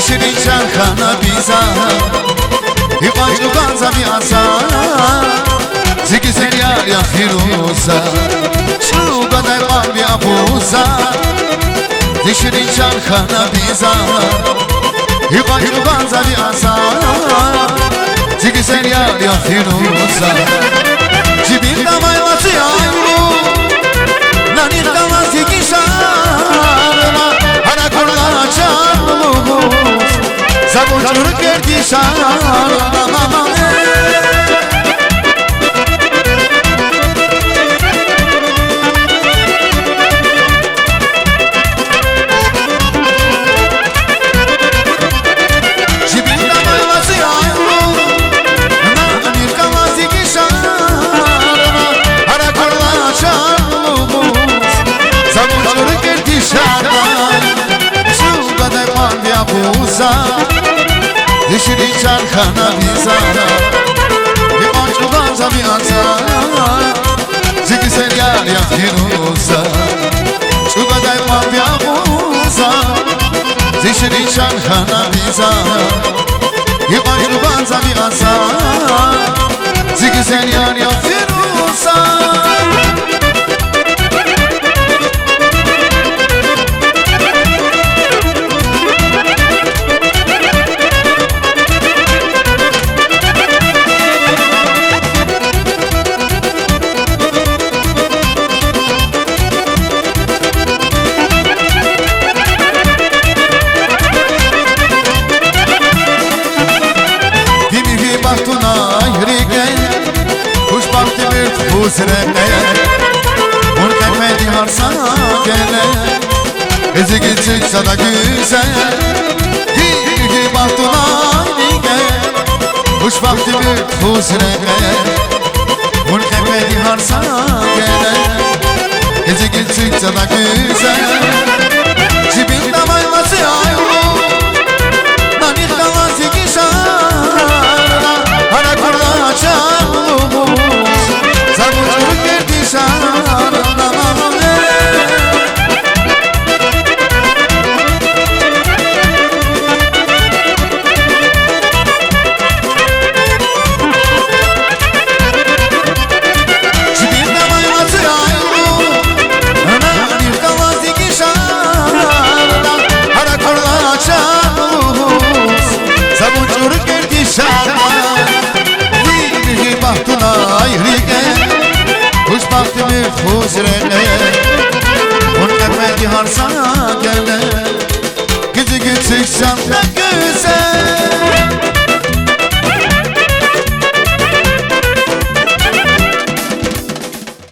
Deșiricean canabiza Ivaci luganza viața Ziki seriaria firuza Șuga de bambi abuza Deșiricean canabiza Ivaci luganza viața Ziki seriaria firuza Jibinda mai lați aiu Nanirka la ziki șarma Ana curla cearlu Zabucur kerdi şarla mama Jibinda mai lați aiu Nanirka la ziki șarma Ana curla cearlu Zabucur kerdi şarla Şuga de bambi abuza Deșiricean canabiza Ivaci luganza viața Ziki seriaria firuza Șuga de bambi abuza Deșiricean canabiza Ivaci luganza viața Ziki seriaria firuza Uzreme Un kemedi harsa gele Ezi gitsiksa da güzel Gibi baktun aynige Kuş vakti bir uzreme Un kemedi harsa gele Ezi gitsiksa da güzel Cibinde mayması ayru Nanir kalası gişarla Ana kurla çarlu Zabucur kerdi şarla mama Cibinde mayması ayru Nanir kalası gişarla Ana kurla çarlu Zabucur kerdi şarla Bir bahtuna ayrıge Kuş baktimi huzrene Un kemedi harsana gele Gidi gidi çıksan